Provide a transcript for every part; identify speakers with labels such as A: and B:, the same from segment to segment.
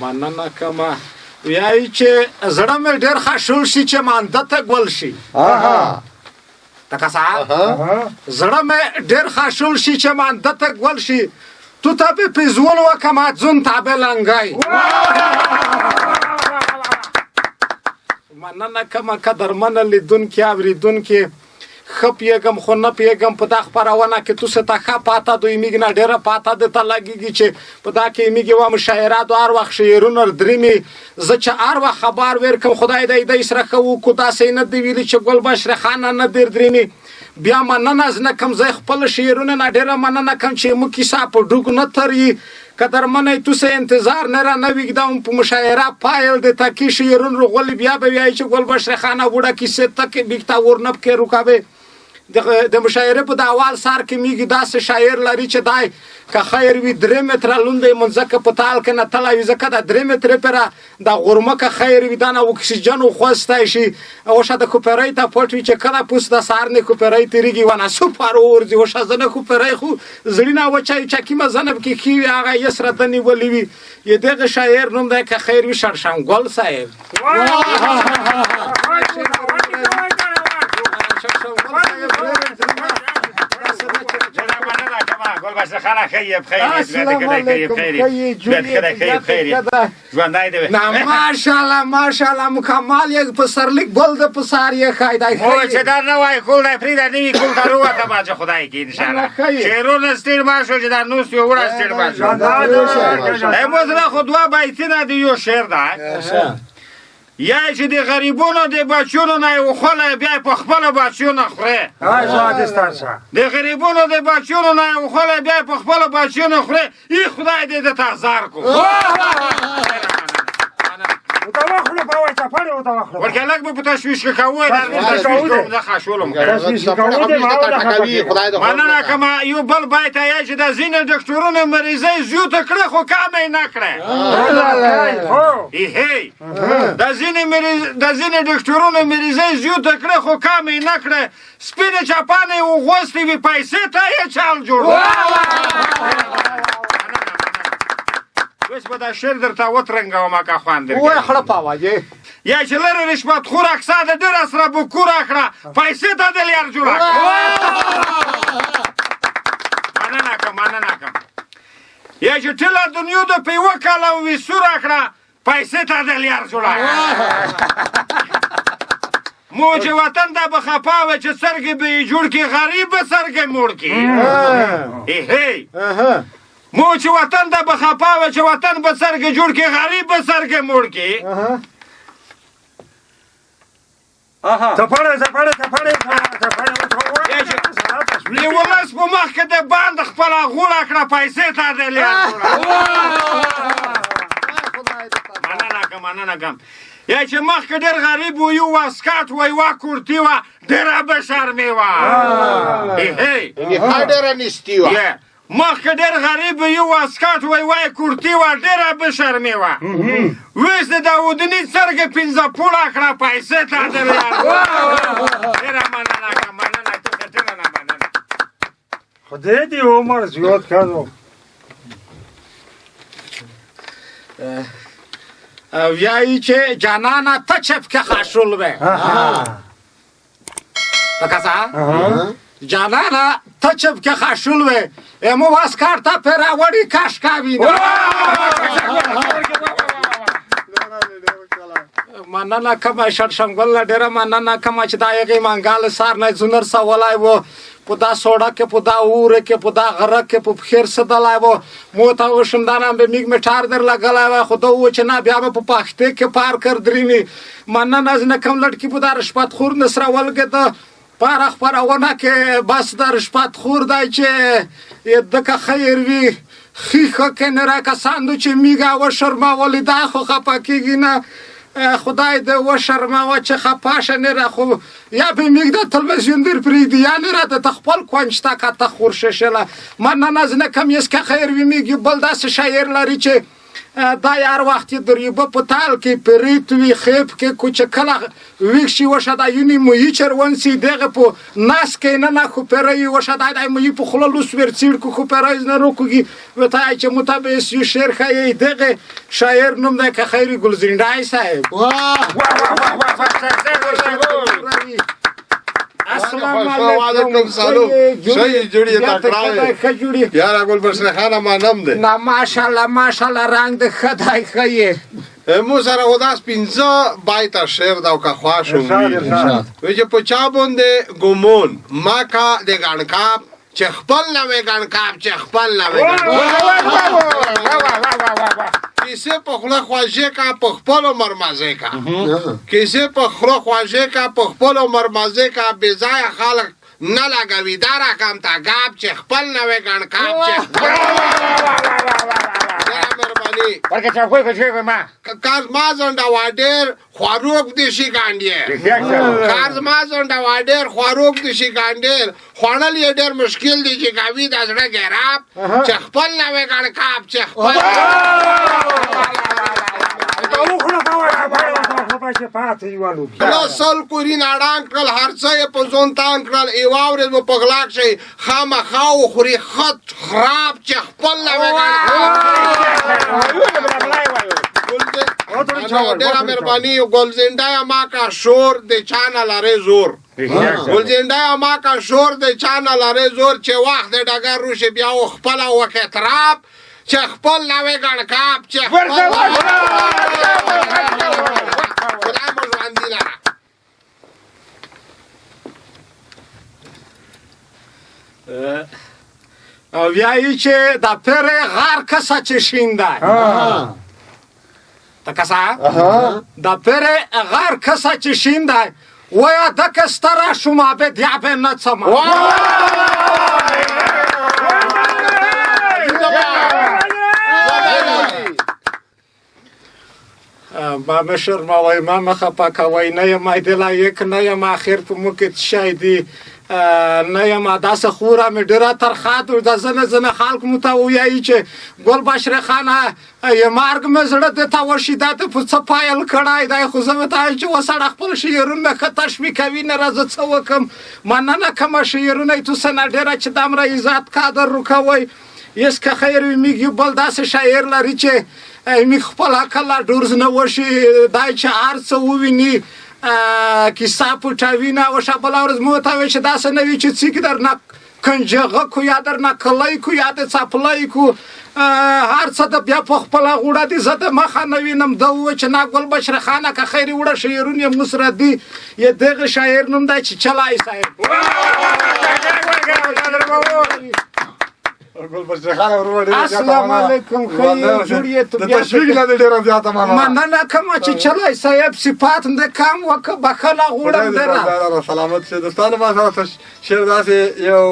A: مننه کومه وایي چې زړه مې ډېر خشول شي چې مانده ته ګل شي تکه زړه مې ډېر خشول شي چې مانده ته ګل شي تو ته به پیزول وکم ځون ته به لنګای مننه کومه قدرمنه لیدونکي اورېدونکي ښه پیږم خو نه پیږم په دا خپرونه کې تو څه ته ښه پاته دوی میږ نه ډېره پاته درته لګېږي چې په دا کې میږ وم شاعراتو هر وخت شعرونه درېمې زه چې هر وخت خبر ورکم خدای دی دی سره ښه وکړو داسې نه دي ویلي چې ګل بشره خانه نه در درېمې بیا مننه از نه کوم زه خپل شعرونه نه ډېره مننه کوم چې مو کیسه په ډوګ نه تري قدرمنه تو سه انتظار نه را نه وګدم په مشاعره پایل د تاکي شعرون رو غل بیا به وایي چې ګل بشره خانه وړه کیسه تک بیکتا ورنب کې رکابه د مشاعره په د اول سار کې میږي داسې شاعر لري چې دای که خیر وي 3 متره لوندې منځکه په تال کې نه تلوي ځکه د 3 متره پر د غرمه که خیر وي دا نه اکسیجن خوستای شي او شاده کوپرای ته پټوي چې کله پوس د سار نه کوپرای تیریږي ونه سپار ورځي او شاده نه کوپرای خو زړینا وچای چکی مزنب کې کی هغه یسره دني ولي وي ی دغه شاعر نوم دی که خیر وي شرشم ګل صاحب
B: گل بشر خانه خیب خیری ژوندی دی
A: نه ماشاءالله ماشاءالله مکمل یک پسرلیک بل د پسار یې خایدای
B: خو چې در نه وای کول دی پریدا نوی کول ته وروته باچه خدای کې ان شاء الله شعرونه ستیر ما شو چې در نوس یو وړه ستیر ما شو امروز را خو دوه بیتونه دی یو شعر ده یا چې د غریبونو د بچونو نه وخوله بیا په خپل بچونو خوره د غریبونو د بچونو نه وخوله بیا په خپل بچونو خوره ای خدای دې د تغزار کو ورکه لږ به په تشویش کې کوی در تشویش کوم نه خشولم مننه کومه یو بل بیت یا چې د ځینې ډاکټرونو مریضۍ زیاته کړه خو کمه نه کړه هی د ځینې ډاکټرونو مریضۍ زیاته کړه خو کمه نه کړه سپینې چپانې وغوستې وي پیسې ته یې چال جوړ اوس به دا شعر درته وترنګوم که خوند درکوي
A: وایه خړه په اواجې
B: یا چې لرې رشوت خور اکسا د ډېره سره بکوره کړه پیسې ته د لیار جوړه کړه مننه کوم یا چې ټوله دنیا د په یوه کاله وي سوره کړه پیسې ته د لیار جوړه کړه مو چې وطن ته به خفه وه چې سترګې به یې جوړ کړي غریب به سترګې موړ کړي مو چې وطن ته به خفه وه چې وطن به سترګې جوړ کړي غریب به سترګې موړ کړي د ولس په مخ کې د باند خپله غوړه کړه پیسې ته د لیار مننه کوم یا چې مخکې ډېر غریب و یو واسکاټ و یوه کورتي وه ډېره به شرمې وه
C: ډېره نیستي وه
B: مخکې ډېر غریب یو واسکاټ و یوه کورتي وه ډېره به شرمې وه اوس د داودني سترګې 15 پوړه کړه پیسې ته د لیار ډېره مننه کوم
D: خدای دې عمر زیات کړو
A: ویایی چې جانانه ته چپ که خشول به تکسا جانانه ته چپ که خشول به امو واسکار تا پر وړي کاش کاوی مننه کومه شړشمګل ډېره مننه کومه چې دا یې منګال سار نه زنر سوالای وو په دا سوډا کې په دا اوره کې په دا غره کې په خیر سدلای وو مو ته وشم دا نام به میګ میټار در لګلای وو خو دا و چې نه بیا په پاخته کې پار کر درینی مننه از نه کوم لټکی په دا رشپات خور نسره ولګه دا پار خبرونه کې بس دا رشپات خور دای چې دغه خیر وی خیخه کې نه را کساندو چې میګا و شرما ولیدا خو خپکیږي نه خدای دې و شرماوه چې خپاشه نه را خو یا به میګ د تلویزیون در پریدي یا نه را د تخپل کوانچتا کا تخور ششله مننه از نه کم یس که خیر وی میګ بل داس شاعر لري چې دا هر وخت دریبه په تال کې پریت وي خیب کې کوچ کله ویښشي وشه دا یونی مویی چرونسی دغه په ناس کې نه خو پرای وشه دا مویی په خله لوس ورڅیر کو پرای نه روکوږي وتا چې متابس یو شعر خای دغه شاعر نوم ده که خیری گلزندای صاحب
C: السلام علیکم سلام شای جوړی تا کړای یار ګل بشر خان ما نام ده
A: نه ماشاءالله رنگ د خدای خی
C: مو سره وداس پینځه بایتا شعر دا کا خواشو وی چې په چا باندې ګومون ما کا د ګڼکاب چې خپل نوې ګڼکاب چې خپل نوې کیسه په خله خواجه کا په خپل مرمازه کا کیسه په خله خواجه کا په خپل مرمازه کا بے ځای خلق نه لګوي دا رقم تا غاب چې خپل نوې ګڼکاب چې مهرباني
B: ورکه چا کوی کوي ما
C: کاز ما زنده واډر خواروک دي شي ګانډي کاز ما زنده واډر خواروک دي شي ګانډي خوانل یې ډېر مشکل دي چې گاوی د زړه ګراب چې خپل نوې ګڼکاب چې خپل سل کوری ناړان کړل هر څه یې په ځون تان کړل ایواورې به په غلاک شي خامخا وخوري خط خراب چې خپل نوې ډېره مهرباني ګلزنده ما کا شور د چانه لرې زور ګلزنده ما کا شور د چانه لرې زور چې وخت د ډګر روشي بیا خپل وکه تراب چې خپل نوې ګڼکاب چې
A: او ویایی چې د پره غار کسا چې شینده تا کسا د پره غار کسا چې شینده ویا د کستره شما به دیابه نڅما ما مشر ما وای ما مخه پاکوي نه یم ایدلا یک نه یم اخر په موکت شایدی نه یم داسه خورا مې ډیره ترخات او د زنه خلق متویای چې ګل بشر خانه ی مارګ مې زړه د تا وشیدات په صفایل کړای دای خو زه ته چې وسړ خپل شیرونه خطش می کوي نه راز څه وکم مننه کوم شیرونه تو سن ډیره چې دم را عزت قدر رکوي یس که خیر میږي بل داسه شاعر لري چې می خپل کله ډورز نه وشي دای چې ارڅ وویني کیسه پټاوینا او شابل اورز مو ته چې داسه نه وی چې څیک در نه کنجغه کو یا در نه کلای کو یا د صفلای کو هر څه د بیا په خپل غوړه دي زده مخه نه وینم د و چې نا ګل بشر خانه که خیر وړه شعرونه مسردي ی دغه شاعر نوم دی چې چلای صاحب
C: ګل بشر خان ورور
A: السلام علیکم خیر جوړیه ته
C: د تشویق نه ډیر زیاته ما
A: مننه کوم چې چلای صاحب صفات د کم وک بخلا غوړم درا
C: سلامت شه دوستانو ما سره شعر داسې یو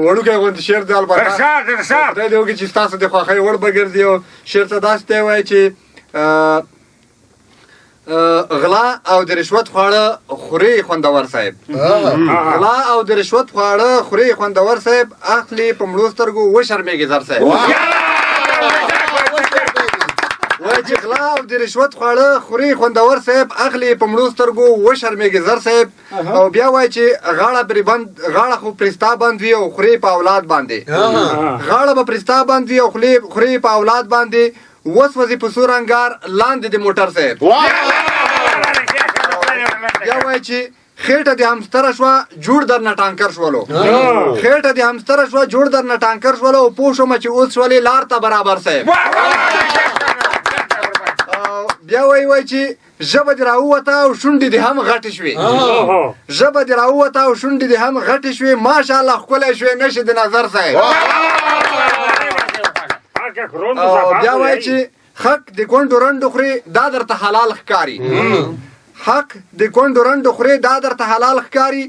C: وړوکی غوندې شعر دی البته
B: ارشاد
C: دی یو چې تاسو د خوښۍ وړ بګرځي او شعر ته داسې دی وایي چې غلا او د رشوت خواړه خوري خوندور صاحب غلا او د رشوت خواړه خوري خوندور صاحب اخلي په مړو سترګو و شرمېږي زر صاحب وایي چې غلا او د رشوت خواړه خوري خوندور صاحب اخلي په مړو سترګو و شرمېږي زر صاحب او بیا وایي چې غاړه خو پرستا بند وي او خوري په اولاد باندې غاړه به پرستا بند وي او خوري په اولاد باندې وسوځي په سور انګار لاندې د موټر صاحب بیا وایي چې خېټه د همستره شوه جوړ درنه ټانکر شولو خېټه د همستره شوه جوړ درنه ټانکر شولو او پوه شومه چې اوس شولې لار ته برابر صاحب بیا وایي چې ژبه دې راووته او شونډې دې هم غټې شوې ژبه دې راووته او شونډې دې هم غټې شوې ماشاءالله ښکلی شوې نشي د نظر صاحب بیا وایي چې حق د کونډو رنډو خوري دا درته حلال ښکاري حق د کونډو رنډو خوري دا درته حلال ښکاري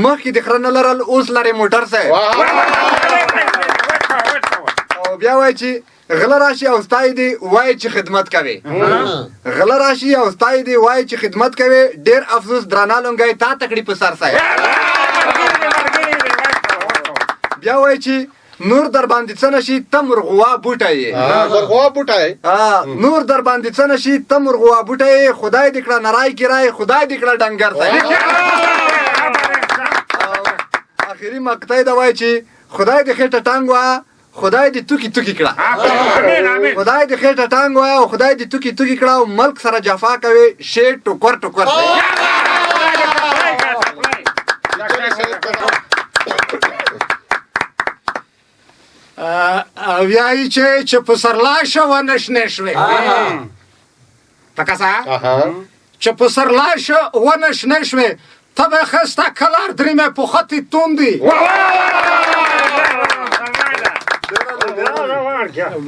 C: مخکې د خره نه لرل اوس لرې موټر صاحب او بیا وایي چې غله راشي او ستای دی وایي چې خدمت کوي غله راشي او ستای دی وایي چې خدمت کوي ډېر افسوس درانه لونګی تا تکړي په سر صاحب بیا وایي چې نور در باندې څه نشي ته مرغوا بوټه یې
E: مرغوا بوټه یې
C: نور در باندې څه نشي ته مرغوا بوټه یې خدای دې کړه نرای کرای خدای دې کړه ډنګر ته اخري مقطع دا وای چې خدای دې خېټه ټانګ وا خدای دې توکی توکی کړه خدای دې خېټه ټانګ وا او خدای دې توکی توکی کړه او ملک سره جفا کوي شی ټوکر ټوکر
A: ویایي چې په سرلاشه ونه شنې شوې تکاسا چې په سرلاشه ونه شنې شوې ته به خسته کلار درېمه په خطي توندي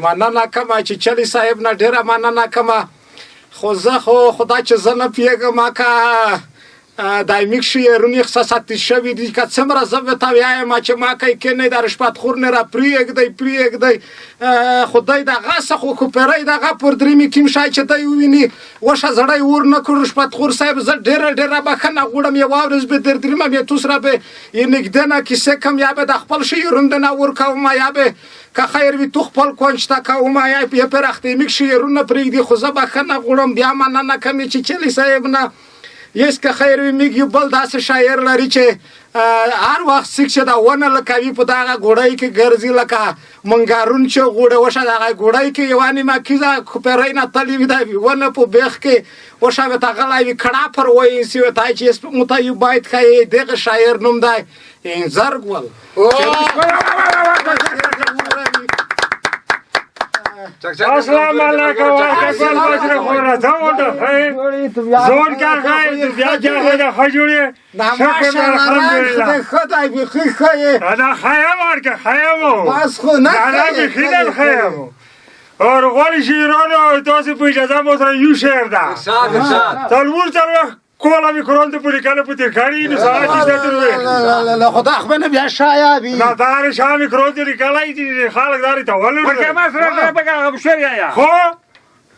A: مننه کومه چې چلی صاحب نه ډېره مننه کومه خو زه خو خدا چې زه نه پوهېږم که دایمي شعرونه احساساتي شوي دي که څومره زه ورته وایم چې ما کوي کینې د رشوتخور نه راپرېږدی خدای دغسې خو کوپرۍ دغه پر درېمې کوم شی چې دی وویني وشه زړی ور نه کړو رشوتخور صاحب زه ډېره بښنه غواړم یوه ورځ به در درېمه بیا تو سره به یې نږدې نه کیسې کوم یا به د خپل شعرونه نه ورکوم یا به که خیر وي تو خپل کونج ته کوم یا یې پر اختیمیک شعرونه پرېږدي خو زه بښنه غواړم بیا مننه کوم چې چلی صاحب نه یس که خیر وي میږي بل داسې شاعر لري چې هر وخت سیک چې دا ونه لکوي په دغه ګوډۍ کې ګرځي لکه منګارون چې غوړه وشه دغه ګوډۍ کې یوه نیمه کیزه کوپرۍ نه تلي وي دا ونه په بیخ کې وشه ورته غلی وي کړه پر وایسي ورته چې متایي باید ښایي دغه شاعر نوم دی انزرګول
D: السلام علیکم ورکل بچره خورا زمونده زون کار خواهی بیا کیا خواهی خجوری شکر الحمدلله
A: خدای بخی خواهی
D: انا خواهیم ورکه خواهیمو
A: بس خو نه
D: انا بخیدن خواهیمو اور غوری شیرانو تاسو په اجازه مو سره یو شعر ده تلمور تلوخ کولا میکرون تو پوری کله پوتیر کاری نو ساعت چیزا
A: لا خدا خبرنا بیا شایابی
D: نه دار شام میکرون تو کلای دی خالق داری تا ولر
B: ورکه ما سره بګه بشری یا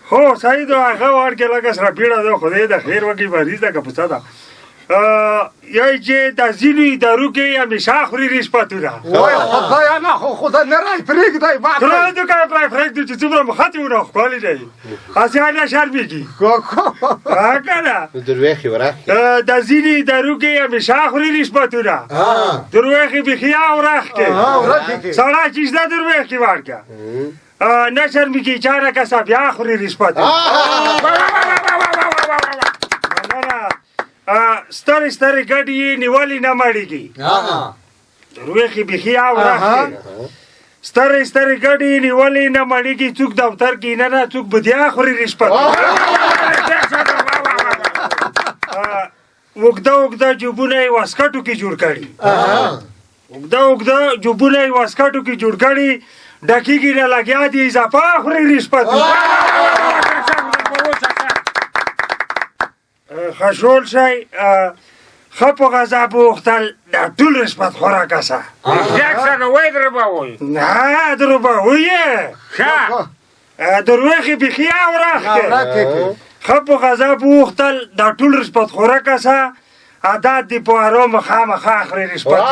D: خو صحیح دا هغه ورکه لګه سره پیړه ده خدای د خیر وکي مریض ده کپستا ده یای چې د زینې دارو کې همیشه خوري ریش پاتوره
A: وای خدای نه خدا نه راي پرېږدی ما
D: کله دې کار پرېږدی چې څومره مخاطي ونه خپلې دی اسیا نه شرمېږي کنه
E: درویخي ورخي
D: د زینې دارو کې همیشه خوري ریش پاتوره درویخي بخیا ورخ کې سړی چې زده درویخي ورکه نه شرمېږي چاره کسه بیا خوري ریش پاتوره سترې ګډې نیولې نه مړېږي درویخي بخي اورخې سترې ګډې نیولې نه مړېږي څوک دفتر کې نه څوک بدیا خوري رشپت اوږده جوبونه یې واسکټو کې جوړ کړي اوږده جوبونه یې واسکټو کې جوړ کړي ډکېږي نه لګیا دي اضافه خوري رشپت خشول شي خپ غذا بوختل د ټول رشوت خورا کسه
B: یک سره وای دربا وای
D: نه دربا وای
B: ښه
D: درویخي بخي اورخه خپ غذا بوختل د ټول رشوت خورا کسه عادت دی په آرام خامخا اخري رشوت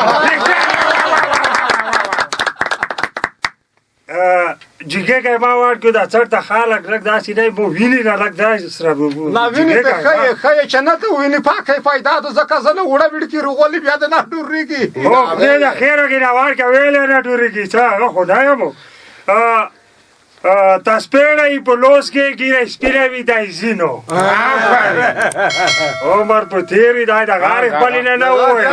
D: جګه که ما ورکو دا چرته خلک لږ داسې دی مو ویني نه لږ داسې سره به
A: نه ویني ته ښه چې نه ته ویني پاکه پیدا ده ځکه زه نه وړه وړکي روغلي بیا د نه ډورېږي
D: هو خدای د خیر وکړي نه ورکه ویلې نه ډورېږي څه هغه خدای مو تاسپېړه یې په لوس کې ګیره سپینه وي دی ځینو عمر په تېر وي دی د غاړې خپلې نه وویل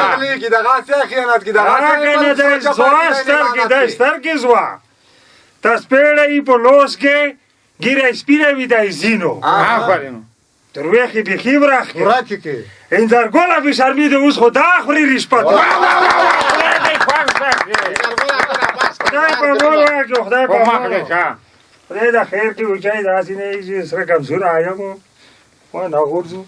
D: هغه نه دی زوا سترګې دی سترګې زوا تاسپېړه یې په لوس کې ګیره سپینه وي دی ځینو درویخي بخي ورخې انځرګله بې شرمي د اوس خو دا خوري رشپت خدای په مول ورکړو خدای په مول خدای د خیر کې وچای داسې نه چې سره کمزور آیم و نه غورځو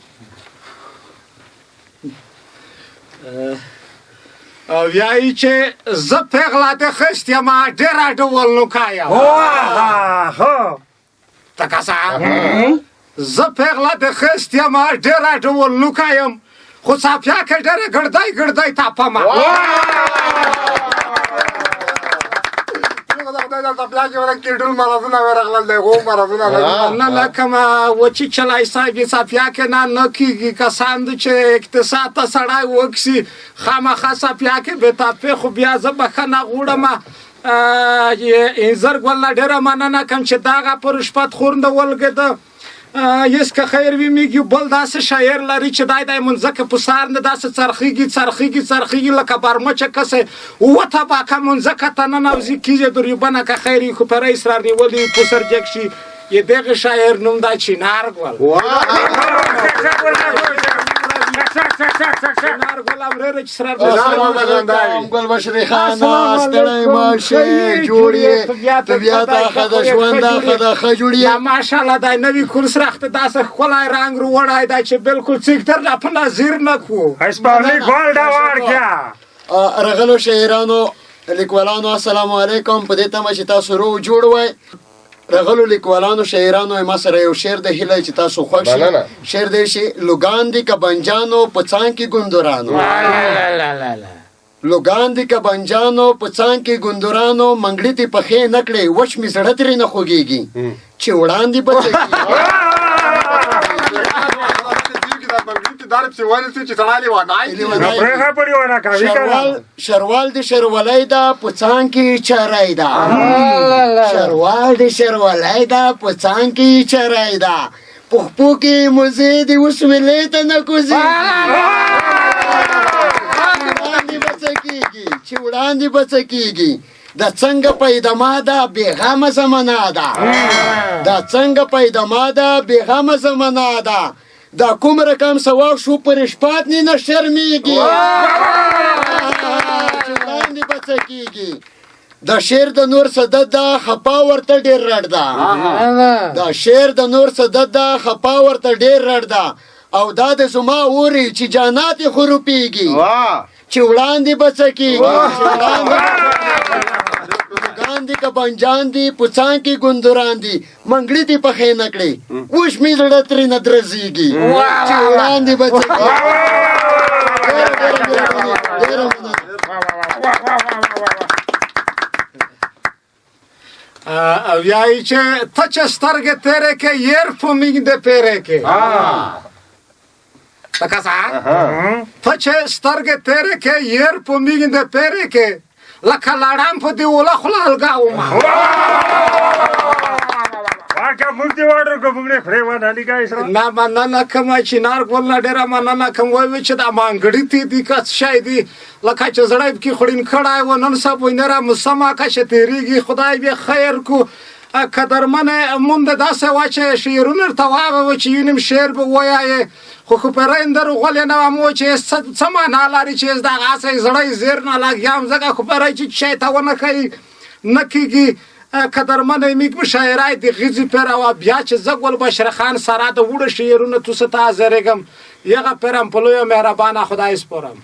A: ویایي چې زه پېغله د خست یم ډېره ډول نوکه یم ته کسه زه پېغله د خست یم ډېره ډول نوکه یم خو څاپیا کې ډېره ګړدی تاپمه
C: دلته بیا چې ورک کې ټول مرضونه ورغلل دی غو مرضونه
A: نه لکه ما وچی چلای صاحب صفیا کې نه کیږي کسان چې اقتصاد ته سړی وکسي خامخا صفیا کې به تاسو خو بیا زه بخنه غوړم انځر ګل ډیره مننه کوم چې داغه پر شپت خورنده ولګد یس که خیر وی میگی بل داسې شاعر لري چې دای منځکه په سار نه داسې څرخیږي لکه برمچه کسه وته باکه منځکه ته نه نوځي کیږي دریبنه که خیری خو پر اصرار نیولې په سر جکشي یې دغه شاعر نوم دا چینار ګل
F: ګل بشری خان ستړی ماشه جوړې طبیعت خدا ژوند خدا خجوړې
A: یا ماشاءالله دا نوی کول سرخت داسه خلای رنگ رو وړای دا چې بالکل څیکتر لا په نظر نه کو
D: اسپانلی ګول دا ورکیا
F: رغلو شاعرانو لیکوالانو السلام علیکم په دې تمه چې تاسو رو جوړ وای رغلو لیکوالانو شاعرانو ما سره یو شعر د هیله چې تاسو خوښ شي شعر دی شي لوګاندی کبنجانو پڅان کې ګوندورانو لوګاندی کبنجانو پڅان کې ګوندورانو منګړې ته پخې نکړې وښ می زړه ترې نه خوږيږي چې وړاندې بچي شروال دی شروالای دا پڅان کې چرای دا شروال دی شروالای دا پڅان کې چرای دا پخپو کې مزه دی اوس ملې ته نه کوزي چې وړاندې بچکیږي د څنګه پیداما ده بیغمه زمانه ده د څنګه پیداما ده بیغمه زمانه ده دا کوم رقم سواق شو پر شپات نه شرمېږي وړاندې بچکیږي د شعر د نور صدد دا خپا ورته ډیر رړ ده دا شعر د نور صدد دا خپا ورته ډیر رړ ده او دا د زما اوري چې جانات خروپیږي چې وړاندې بچکیږي ګاندی کا بنجان دی پڅان کې ګوندوران دی منګړې دی په خې نکړې اوس می زړه ترې نه درځيږي چې وړاندې بچي
A: او یای چې ته چې سترګې تیرې کې ير فومینګ دې پیرې کې تکاسا ته چې سترګې تیرې کې ير فومینګ دې پیرې کې لکه لاړم په دی ولا خلال گاوما
D: واکه مونږ وړو کومګړي خړې ونه لګای سره
A: نه مننه کوم چې نار ګول نه ډیره مننه کوم وای چې دا مانګړی تی دی که شای دی لکه چې زړای کې خړین کړای و نن سب وینره مسما کا شتریږي خدای به خیر کو قدرمنه مونږ داسه واچې شیرونه تواب و چې ینم شعر به وایي خو پرندر غول نه مو چې سمانه لري چې دا غاسه زړای زیر نه لاګیام زګه خو پرای چې شیطان کوي نکیږي قدرمنه میګ شاعرای دی غزي پر او بیا چې زګول بشر خان سره د وړ شعرونه تو ستا زرګم یغه پرم په لوی مهربانه خدای سپارم